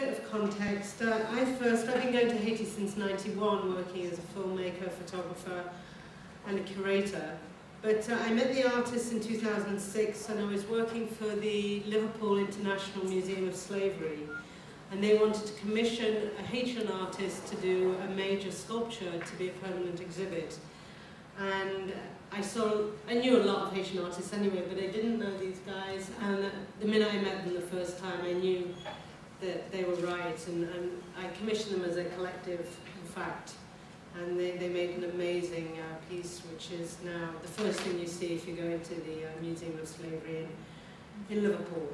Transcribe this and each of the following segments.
bit of context. I've been going to Haiti since '91, working as a filmmaker, photographer, and a curator. But I met the artists in 2006, and I was working for the Liverpool International Museum of Slavery. And they wanted to commission a Haitian artist to do a major sculpture to be a permanent exhibit. And I knew a lot of Haitian artists anyway, but I didn't know these guys. And the minute I met them the first time, I knew that they were right. And I commissioned them as a collective, in fact. And they made an amazing piece, which is now the first thing you see if you go into the Museum of Slavery in Liverpool.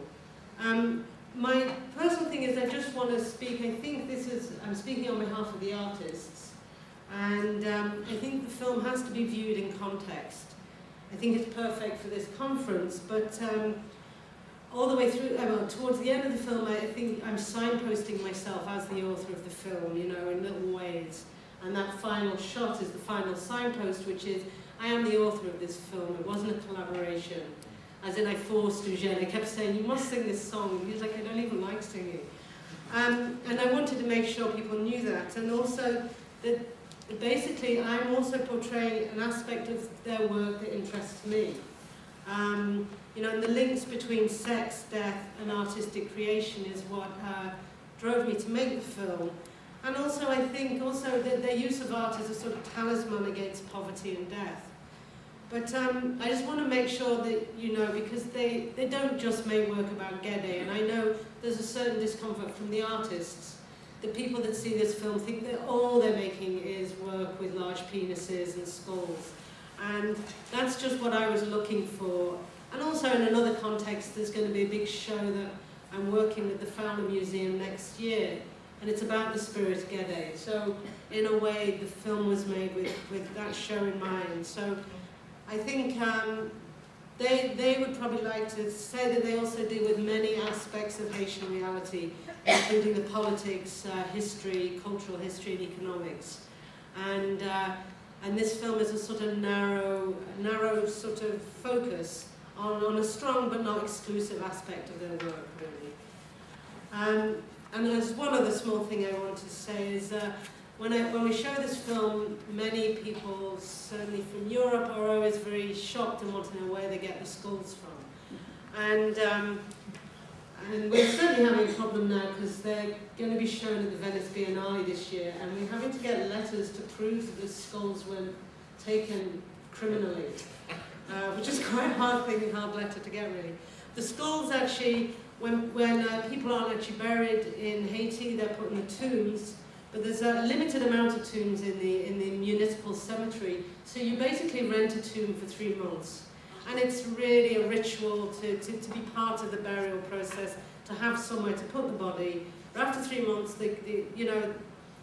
My personal thing is I just want to speak, I'm speaking on behalf of the artists, and I think the film has to be viewed in context. I think it's perfect for this conference, but all the way through, towards the end of the film, I think I'm signposting myself as the author of the film, you know, in little ways. And that final shot is the final signpost, which is, I am the author of this film. It wasn't a collaboration. As in, I forced Eugène. I kept saying, you must sing this song. He was like, I don't even like singing. And I wanted to make sure people knew that. And also, that basically, I'm also portraying an aspect of their work that interests me. You know, and the links between sex, death, and artistic creation is what drove me to make the film. And also, I think that their use of art as a sort of talisman against poverty and death. But I just want to make sure that, you know, because they don't just make work about Gede, and I know there's a certain discomfort from the artists. The people that see this film think that all they're making is work with large penises and skulls. And that's just what I was looking for. And also in another context, there's going to be a big show that I'm working with the Fowler Museum next year. And it's about the spirit Gede. So in a way, the film was made with that show in mind. So I think they would probably like to say that they also deal with many aspects of Haitian reality, including the politics, history, cultural history, and economics. And this film is a sort of narrow sort of focus on a strong but not exclusive aspect of their work, really. And there's one other small thing I want to say is when we show this film, many people, certainly from Europe, are always very shocked and want to know where they get the skulls from. And we're certainly having a problem now because they're going to be shown at the Venice Biennale this year, and we're having to get letters to prove that the skulls were taken criminally, which is quite a hard letter to get, really. The skulls actually, when people aren't actually buried in Haiti, they're put in the tombs. But there's a limited amount of tombs in the municipal cemetery, so you basically rent a tomb for 3 months. And it's really a ritual to be part of the burial process, to have somewhere to put the body. But after 3 months, you know,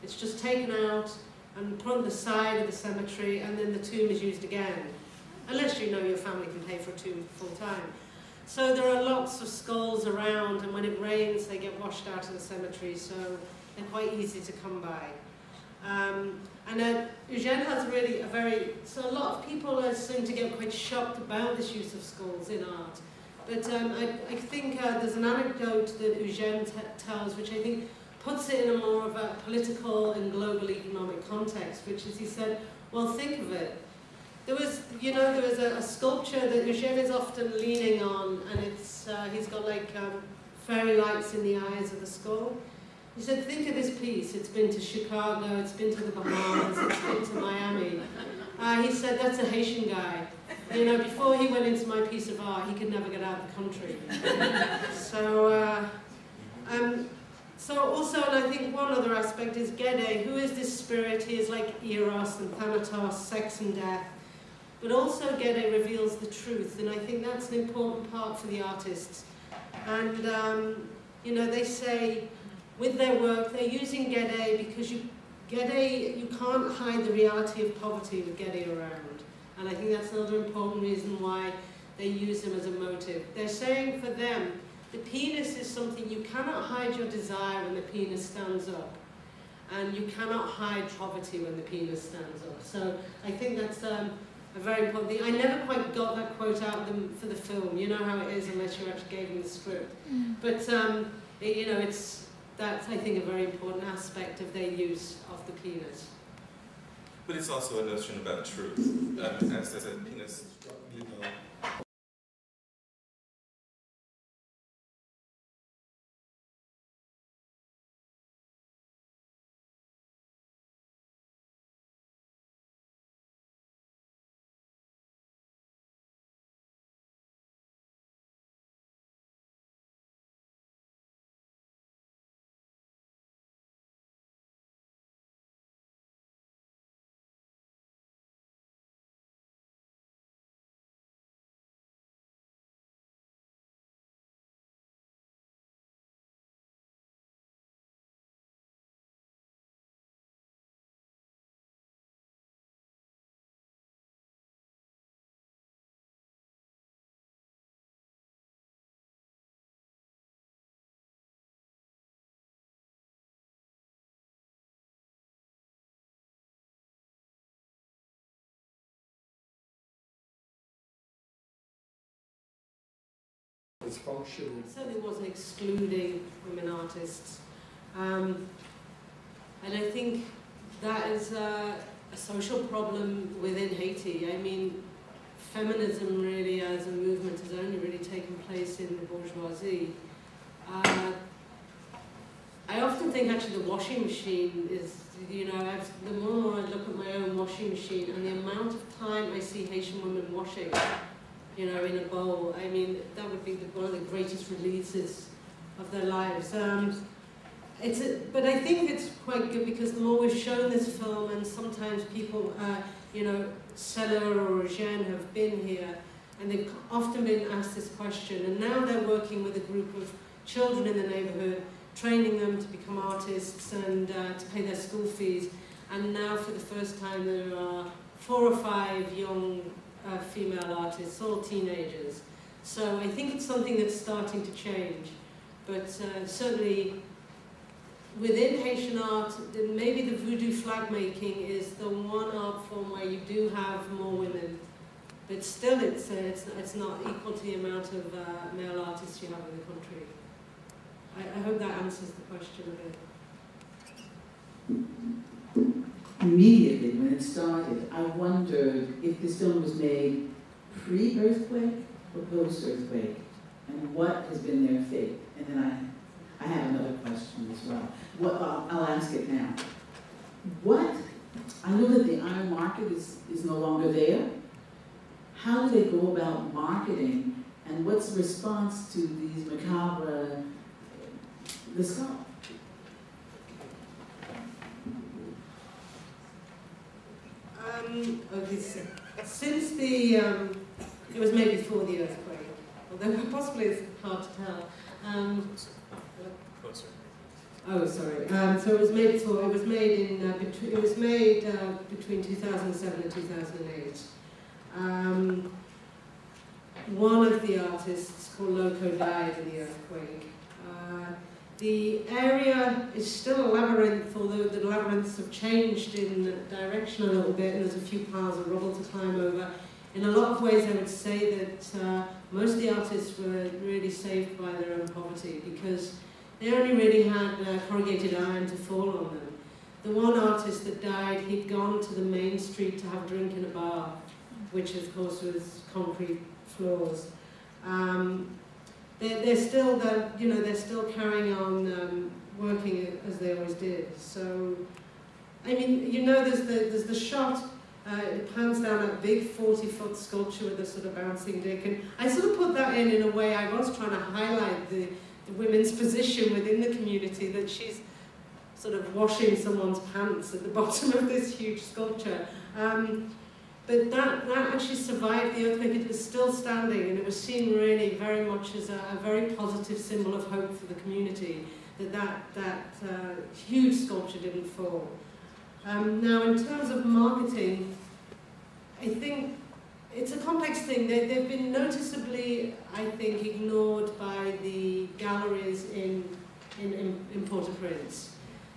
it's just taken out and put on the side of the cemetery, and then the tomb is used again, unless you know your family can pay for a tomb full time. So there are lots of skulls around, and when it rains, they get washed out of the cemetery. So they're quite easy to come by. Eugène has really so a lot of people seem to get quite shocked about this use of skulls in art. But I think there's an anecdote that Eugène tells, which I think puts it in a more of a political and global economic context, which is, he said, well, think of it. There was a sculpture that Eugène is often leaning on, and he's got like fairy lights in the eyes of the skull. He said, think of this piece. It's been to Chicago, it's been to the Bahamas, it's been to Miami. He said, that's a Haitian guy. You know, before he went into my piece of art, he could never get out of the country. So also, and I think one other aspect is Gede. Who is this spirit? He is like Eros and Thanatos, sex and death. But also Gede reveals the truth, and I think that's an important part for the artists. And, you know, they say, with their work, they're using Gede because you can't hide the reality of poverty with Gede around. And I think that's another important reason why they use them as a motive. They're saying for them, the penis is something you cannot hide your desire when the penis stands up. And you cannot hide poverty when the penis stands up. So I think that's a very important thing. I never quite got that quote out of them for the film. You know how it is unless you actually gave them the script. But, you know, that's, I think, a very important aspect of their use of the penis. But it's also a notion about truth. As a penis, you know. It's functioning. It certainly wasn't excluding women artists. And I think that is a social problem within Haiti. I mean, feminism really as a movement has only really taken place in the bourgeoisie. I often think actually the washing machine is, you know, the more I look at my own washing machine and the amount of time I see Haitian women washing, you know, in a bowl, I mean, that would be one of the greatest releases of their lives. But I think it's quite good because the more we've shown this film, and sometimes people, you know, Seller or Jeanne have been here, and they've often been asked this question, and now they're working with a group of children in the neighborhood, training them to become artists and to pay their school fees. And now for the first time there are 4 or 5 young female artists, all teenagers. So I think it's something that's starting to change. But certainly within Haitian art, maybe the voodoo flag making is the one art form where you do have more women. But still it's not equal to the amount of male artists you have in the country. I hope that answers the question a bit. Immediately when it started, I wondered if this film was made pre-earthquake or post-earthquake, and what has been their fate. And then I have another question as well. I'll ask it now. I know that the iron market is no longer there. How do they go about marketing, and what's the response to these macabre, the skull? Okay, since the, it was made before the earthquake, although possibly it's hard to tell. Oh, sorry. So it was made before. It was made between 2007 and 2008. One of the artists, called Loco, died in the earthquake. The area is still a labyrinth, although the labyrinths have changed in direction a little bit, and there's a few piles of rubble to climb over. In a lot of ways, I would say that most of the artists were really saved by their own poverty, because they only really had corrugated iron to fall on them. The one artist that died, he'd gone to the main street to have a drink in a bar, which of course was concrete floors. They're still carrying on working as they always did. So, I mean, you know, there's the shot. It pans down that big 40-foot sculpture with a sort of bouncing dick, and I sort of put that in a way. I was trying to highlight the women's position within the community, that she's sort of washing someone's pants at the bottom of this huge sculpture. But that actually survived the earthquake. It was still standing, and it was seen really very much as a very positive symbol of hope for the community, that huge sculpture didn't fall. Now, in terms of marketing, I think it's a complex thing. They've been noticeably, I think, ignored by the galleries in Port-au-Prince.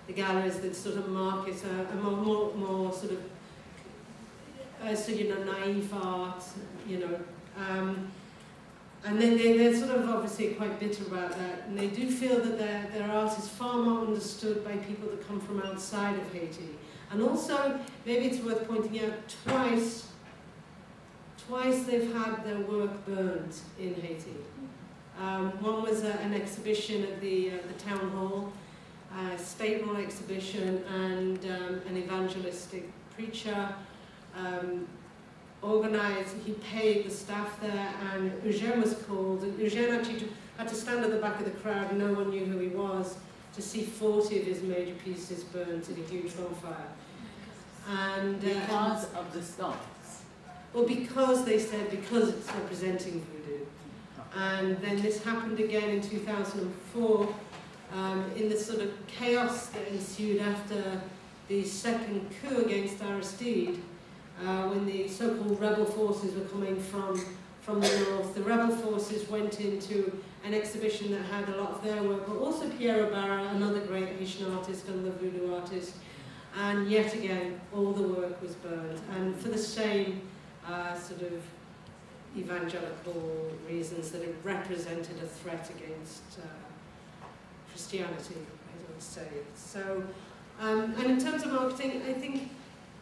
The galleries that sort of market a more sort of naive art, you know. And they're sort of obviously quite bitter about that, and they do feel that their art is far more understood by people that come from outside of Haiti. And also, maybe it's worth pointing out, twice they've had their work burned in Haiti. One was an exhibition at the town hall, a state-run exhibition, and an evangelistic preacher organized, he paid the staff there, and Eugène was called, and Eugène actually had to stand at the back of the crowd, and no one knew who he was, to see 40 of his major pieces burnt in a huge bonfire. And because of the skulls. Well, because they said, because it's representing voodoo. And then this happened again in 2004, in the sort of chaos that ensued after the second coup against Aristide, when the so-called rebel forces were coming from the north. The rebel forces went into an exhibition that had a lot of their work, but also Pierre Barra, another great Haitian artist, another voodoo artist. And yet again, all the work was burned, and for the same sort of evangelical reasons, that it represented a threat against Christianity, I would say. So, and in terms of marketing, I think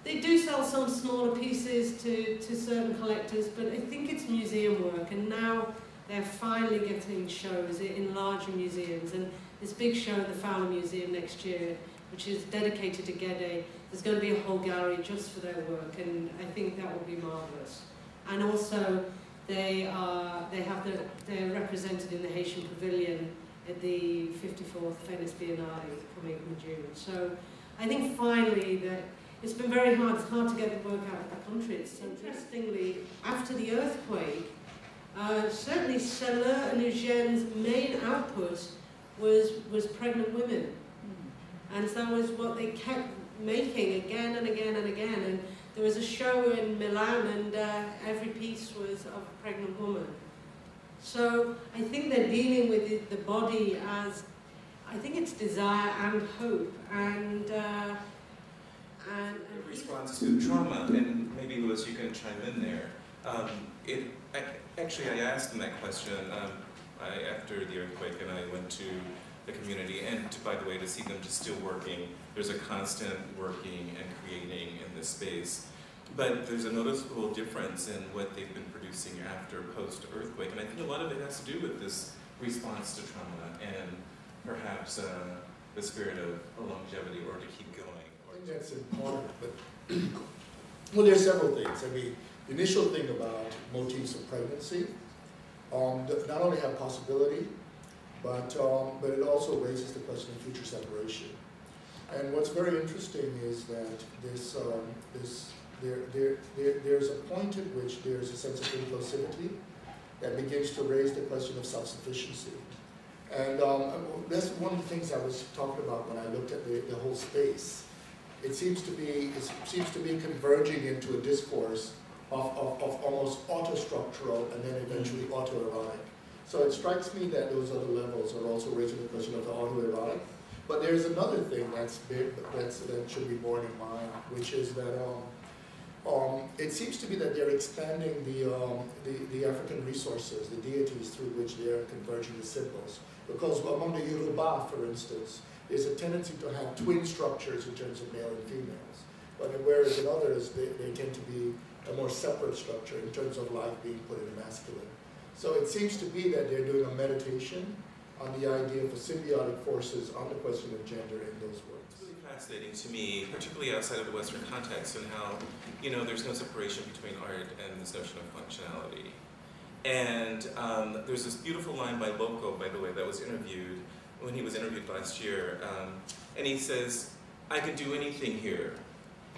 they do sell some smaller pieces to certain collectors, but I think it's museum work, and now they're finally getting shows in larger museums. And this big show at the Fowler Museum next year, which is dedicated to Guédé, there's going to be a whole gallery just for their work, and I think that will be marvellous. And also, they're represented in the Haitian Pavilion at the 54th Venice Biennale coming in June. So I think finally that it's been very hard. It's hard to get the work out of the country. It's interestingly, after the earthquake, certainly Sellers and Eugène's main output was pregnant women. And so that was what they kept making again and again and again. And there was a show in Milan, and every piece was of a pregnant woman. So I think they're dealing with the body as, I think it's desire and hope, and response to trauma, and maybe Louis, you can chime in there. Actually, I asked them that question after the earthquake, and I went to the community, and by the way, to see them just still working. There's a constant working and creating in this space. But there's a noticeable difference in what they've been producing after post-earthquake, and I think a lot of it has to do with this response to trauma and perhaps the spirit of longevity, or to keep going. I think that's important, but well, there's several things. I mean, the initial thing about motifs of pregnancy not only have possibility, but it also raises the question of future separation. And what's very interesting is that there's a point at which there's a sense of inclusivity that begins to raise the question of self-sufficiency. And that's one of the things I was talking about when I looked at the whole space. It seems to be converging into a discourse of almost auto-structural and then eventually auto-erotic. So it strikes me that those other levels are also raising the question of the autoerotic. But there's another thing that should be borne in mind, which is that it seems to be that they're expanding the African resources, the deities through which they're converging the symbols. Because among the Yoruba, for instance, there's a tendency to have twin structures in terms of male and females. But whereas in others, they tend to be a more separate structure in terms of life being put in the masculine. So it seems to be that they're doing a meditation on the idea of the symbiotic forces on the question of gender in those works. It's really fascinating to me, particularly outside of the Western context, and how, there's no separation between art and this notion of functionality. And there's this beautiful line by Loco, by the way, that was interviewed, when he was interviewed last year, and he says, I can do anything here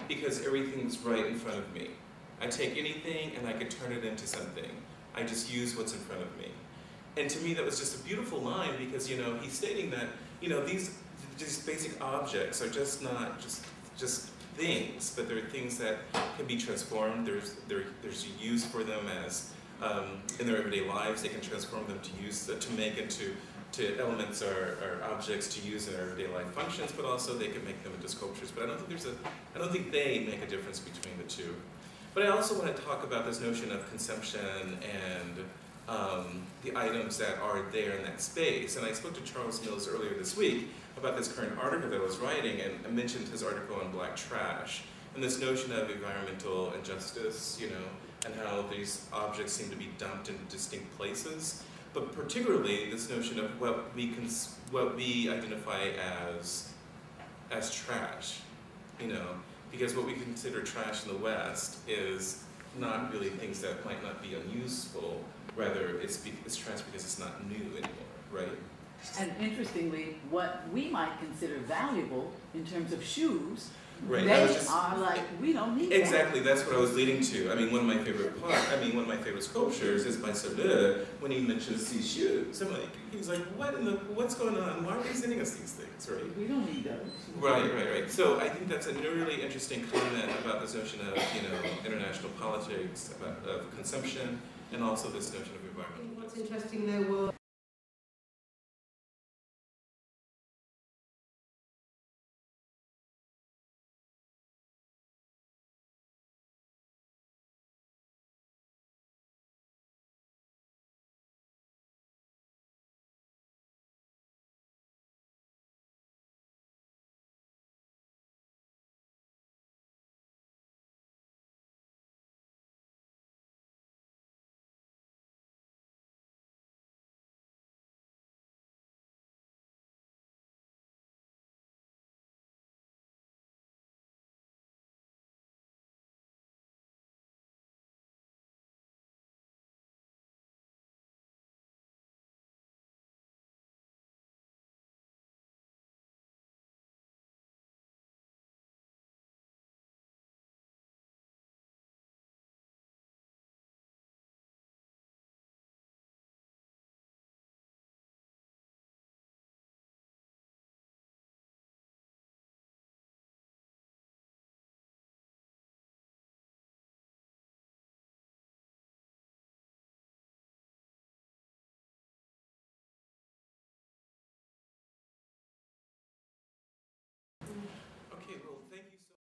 because everything's right in front of me. I take anything and I can turn it into something. I just use what's in front of me. And to me, that was just a beautiful line because, he's stating that, these basic objects are just not just things, but they're things that can be transformed. There's use for them as, in their everyday lives. They can transform them to make into elements or objects to use in their everyday life functions, but also they can make them into sculptures. But I don't think they make a difference between the two. But I also want to talk about this notion of consumption and the items that are there in that space. And I spoke to Charles Mills earlier this week about this current article that I was writing, and I mentioned his article on black trash, and this notion of environmental injustice, you know, and how these objects seem to be dumped in distinct places, but particularly this notion of what we identify as trash, you know, because what we consider trash in the West is not really things that might not be unuseful, rather it's trash because it's not new anymore, right? And interestingly, what we might consider valuable in terms of shoes, right. they are like, we don't need exactly, that. That's what I was leading to. I mean, one of my favorite sculptures is by Leah when he mentions these shoes. I'm like, he's like, what's going on? Why are they sending us these things, right? We don't need those. Right. So I think that's a really interesting comment about this notion of, you know, international politics, of consumption, and also this notion of environment. What's interesting though